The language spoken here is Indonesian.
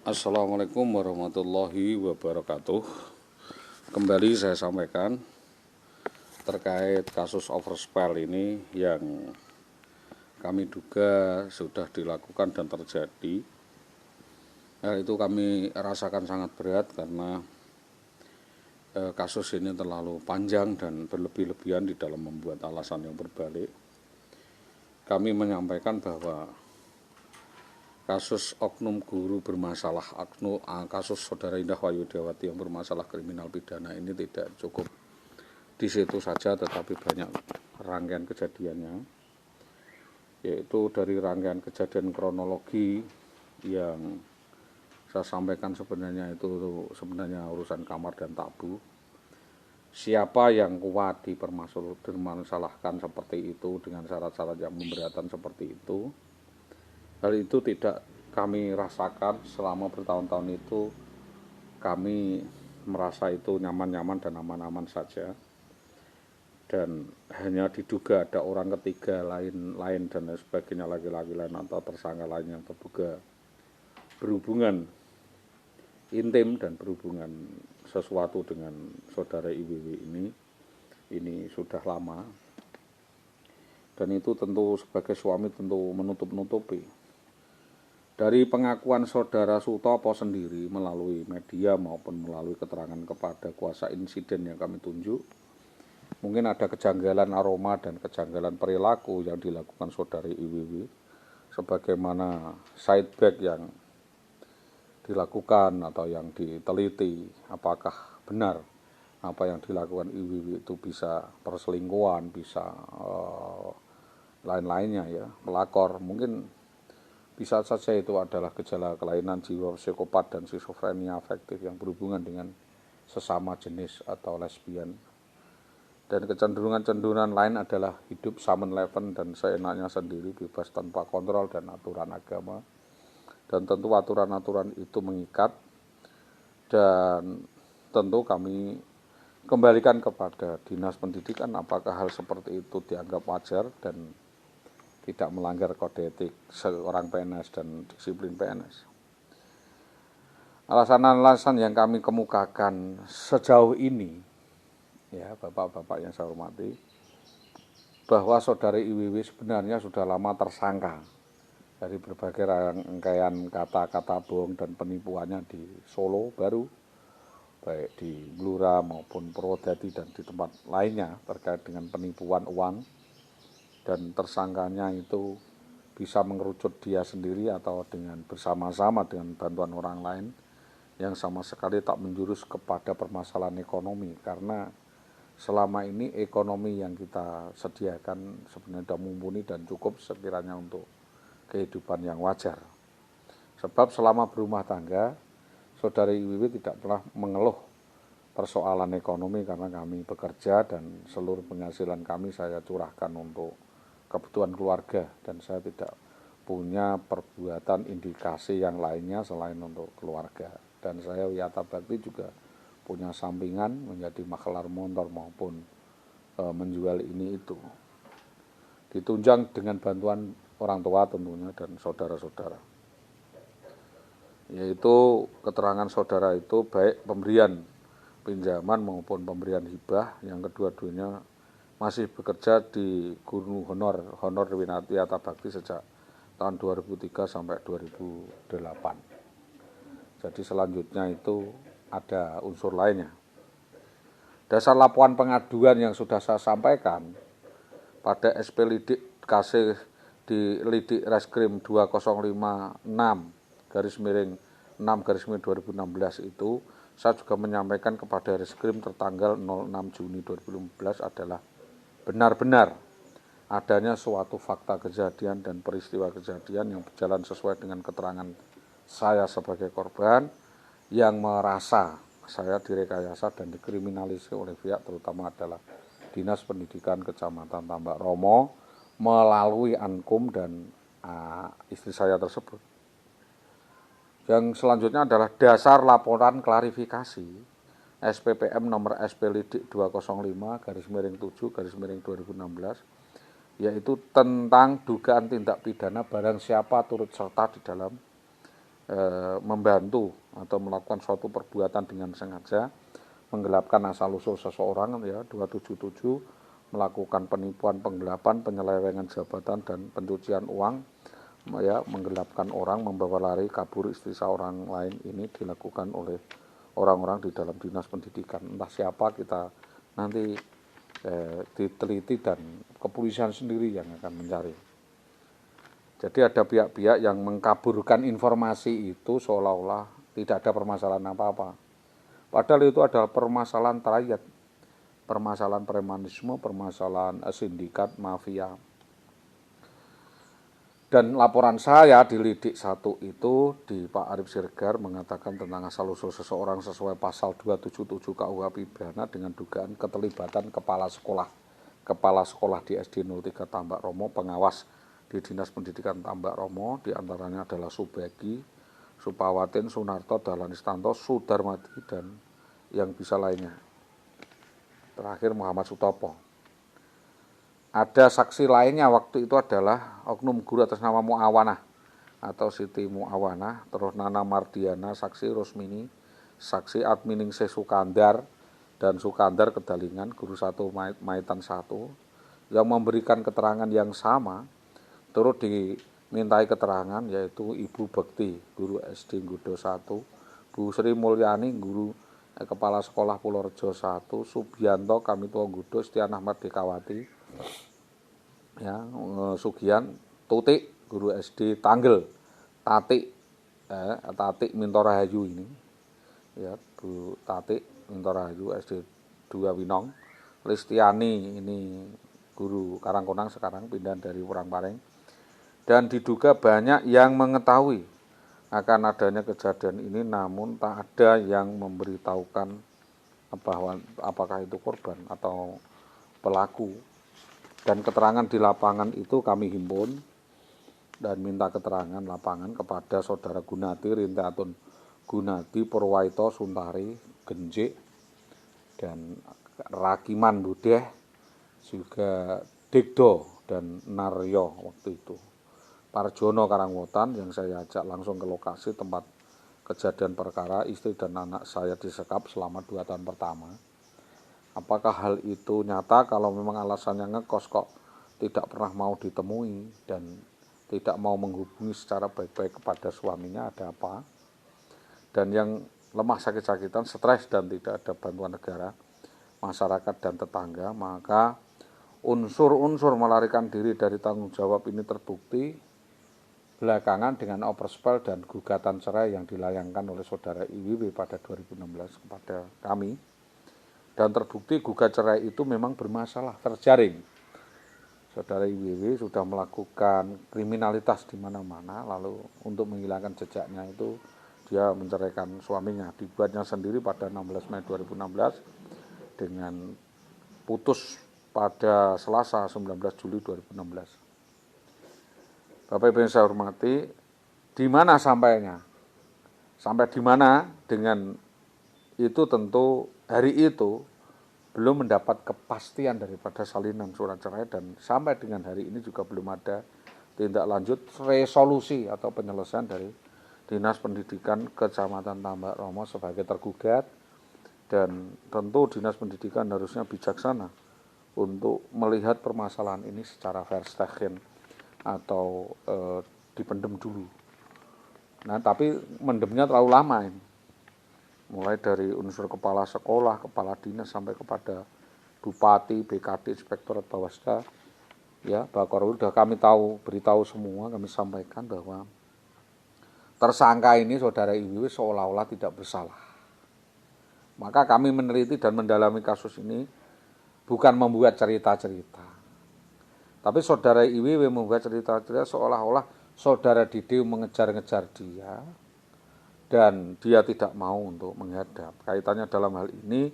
Assalamualaikum warahmatullahi wabarakatuh. Kembali saya sampaikan terkait kasus overspell ini yang kami duga sudah dilakukan dan terjadi. Hal itu kami rasakan sangat berat karena kasus ini terlalu panjang dan berlebih-lebihan di dalam membuat alasan yang berbalik. Kami menyampaikan bahwa kasus oknum guru bermasalah, kasus saudara Indah Wayudawati yang bermasalah kriminal pidana ini tidak cukup di situ saja, tetapi banyak rangkaian kejadiannya, yaitu dari rangkaian kejadian kronologi yang saya sampaikan sebenarnya urusan kamar dan tabu. Siapa yang kuat dipermasalahkan seperti itu dengan syarat-syarat yang memberatkan seperti itu. Hal itu tidak kami rasakan selama bertahun-tahun itu. Kami merasa itu nyaman-nyaman dan aman-aman saja. Dan hanya diduga ada orang ketiga lain dan sebagainya, laki-laki lain atau tersangka lain yang terduga berhubungan intim dan berhubungan sesuatu dengan saudara IWW ini sudah lama, dan itu tentu sebagai suami tentu menutup-nutupi. Dari pengakuan saudara Sutopo sendiri melalui media maupun melalui keterangan kepada kuasa insiden yang kami tunjuk, mungkin ada kejanggalan aroma dan kejanggalan perilaku yang dilakukan saudari IWW, sebagaimana sideback yang dilakukan atau yang diteliti apakah benar apa yang dilakukan IWW itu bisa perselingkuhan, bisa lain-lainnya ya, pelakor. Mungkin bisa saja itu adalah gejala kelainan jiwa psikopat dan skizofrenia afektif yang berhubungan dengan sesama jenis atau lesbian. Dan kecenderungan-cenderungan lain adalah hidup Samen-Leven dan seenaknya sendiri, bebas tanpa kontrol dan aturan agama. Dan tentu aturan-aturan itu mengikat, dan tentu kami kembalikan kepada Dinas Pendidikan apakah hal seperti itu dianggap wajar dan tidak melanggar kode etik seorang PNS dan disiplin PNS. Alasan-alasan yang kami kemukakan sejauh ini, ya Bapak-Bapak yang saya hormati, bahwa saudari IWW sebenarnya sudah lama tersangka dari berbagai rangkaian kata-kata bohong dan penipuannya di Solo baru, baik di Blora maupun Purwodadi dan di tempat lainnya terkait dengan penipuan uang, dan tersangkanya itu bisa mengerucut dia sendiri atau dengan bersama-sama dengan bantuan orang lain yang sama sekali tak menjurus kepada permasalahan ekonomi, karena selama ini ekonomi yang kita sediakan sebenarnya sudah mumpuni dan cukup sekiranya untuk kehidupan yang wajar. Sebab selama berumah tangga, saudari IWW tidak pernah mengeluh persoalan ekonomi karena kami bekerja dan seluruh penghasilan kami saya curahkan untuk kebutuhan keluarga, dan saya tidak punya perbuatan indikasi yang lainnya selain untuk keluarga. Dan saya Wiyata Bakti juga punya sampingan menjadi maklar motor maupun menjual ini itu, ditunjang dengan bantuan orang tua tentunya dan saudara-saudara. Yaitu keterangan saudara itu baik pemberian pinjaman maupun pemberian hibah yang kedua-duanya masih bekerja di Guru Honor Wiyata Bakti sejak tahun 2003 sampai 2008. Jadi selanjutnya itu ada unsur lainnya. Dasar laporan pengaduan yang sudah saya sampaikan pada SP Lidik Kasih di Lidik Reskrim 2006/6/2016 itu, saya juga menyampaikan kepada Reskrim tertanggal 06 Juni 2015 adalah benar-benar adanya suatu fakta kejadian dan peristiwa kejadian yang berjalan sesuai dengan keterangan saya sebagai korban yang merasa saya direkayasa dan dikriminalisasi oleh pihak terutama adalah Dinas Pendidikan Kecamatan Tambak Romo melalui Ankum dan istri saya tersebut. Yang selanjutnya adalah dasar laporan klarifikasi SPPM nomor SP Lidik 205/7/2016, yaitu tentang dugaan tindak pidana barang siapa turut serta di dalam membantu atau melakukan suatu perbuatan dengan sengaja menggelapkan asal-usul seseorang ya 277 melakukan penipuan, penggelapan, penyelewengan jabatan dan pencucian uang ya menggelapkan orang, membawa lari kabur istri seorang lain ini dilakukan oleh orang-orang di dalam dinas pendidikan. Entah siapa kita nanti diteliti dan kepolisian sendiri yang akan mencari. Jadi ada pihak-pihak yang mengkaburkan informasi itu seolah-olah tidak ada permasalahan apa-apa. Padahal itu adalah permasalahan rakyat, permasalahan premanisme, permasalahan sindikat, mafia. Dan laporan saya di Lidik 1 itu di Pak Arif Siregar mengatakan tentang asal-usul seseorang sesuai pasal 277 KUH pidana dengan dugaan keterlibatan kepala sekolah di SD 03 Tambak Romo, pengawas di Dinas Pendidikan Tambak Romo, diantaranya adalah Subagi, Supawatin, Sunarto, Dahlan Istanto, Sudarmadi, dan yang bisa lainnya. Terakhir Muhammad Sutopo. Ada saksi lainnya waktu itu adalah oknum guru atas nama Muawanah atau Siti Muawanah, terus Nana Mardiana, saksi Rosmini, saksi Adminingsih Sukandar dan Sukandar Kedalingan, guru 1 Maitan 1, yang memberikan keterangan yang sama, turut dimintai keterangan yaitu Ibu Bekti, guru SD Gudo 1, Bu Sri Mulyani, guru Kepala Sekolah Purworejo 1, Subianto Kamitua Gudo, Stianah Merdekawati, ya, Sugian Tutik, guru SD Tanggel, Tatik Mintorahayu ini, ya Bu Tatik Mintorahayu SD 2 Winong, Listiani ini guru Karangkonang sekarang pindah dari Purangpareng, dan diduga banyak yang mengetahui akan adanya kejadian ini namun tak ada yang memberitahukan bahwa apakah itu korban atau pelaku. Dan keterangan di lapangan itu kami himpun dan minta keterangan lapangan kepada Saudara Gunati, Rinteatun Gunati, Purwaito, Suntari, Genjik, dan Rakiman Budeh, juga Digdo dan Naryo waktu itu. Parjono Karangwotan yang saya ajak langsung ke lokasi tempat kejadian perkara, istri dan anak saya disekap selama 2 tahun pertama. Apakah hal itu nyata? Kalau memang alasannya ngekos kok tidak pernah mau ditemui dan tidak mau menghubungi secara baik-baik kepada suaminya, ada apa? Dan yang lemah sakit-sakitan, stres dan tidak ada bantuan negara, masyarakat dan tetangga, maka unsur-unsur melarikan diri dari tanggung jawab ini terbukti belakangan dengan overspel dan gugatan cerai yang dilayangkan oleh Saudara IWW pada 2016 kepada kami. Dan terbukti gugat cerai itu memang bermasalah, terjaring. Saudara IWW sudah melakukan kriminalitas di mana-mana, lalu untuk menghilangkan jejaknya itu dia menceraikan suaminya. Dibuatnya sendiri pada 16 Mei 2016 dengan putus pada Selasa 19 Juli 2016. Bapak Ibu yang saya hormati, di mana sampainya? Sampai di mana dengan itu tentu hari itu belum mendapat kepastian daripada salinan surat cerai dan sampai dengan hari ini juga belum ada tindak lanjut resolusi atau penyelesaian dari Dinas Pendidikan Kecamatan Tambak Romo sebagai tergugat, dan tentu Dinas Pendidikan harusnya bijaksana untuk melihat permasalahan ini secara verstegen atau dipendem dulu. Nah, tapi mendemnya terlalu lama ini. Mulai dari unsur kepala sekolah, kepala dinas sampai kepada bupati, BKD, inspektorat Bawasda, ya, Bakorwil sudah kami beritahu semua, kami sampaikan bahwa tersangka ini Saudara IWW seolah-olah tidak bersalah. Maka kami meneliti dan mendalami kasus ini bukan membuat cerita-cerita, tapi Saudara IWW membuat cerita-cerita seolah-olah Saudara Didiu mengejar-ngejar dia dan dia tidak mau untuk menghadap. Kaitannya dalam hal ini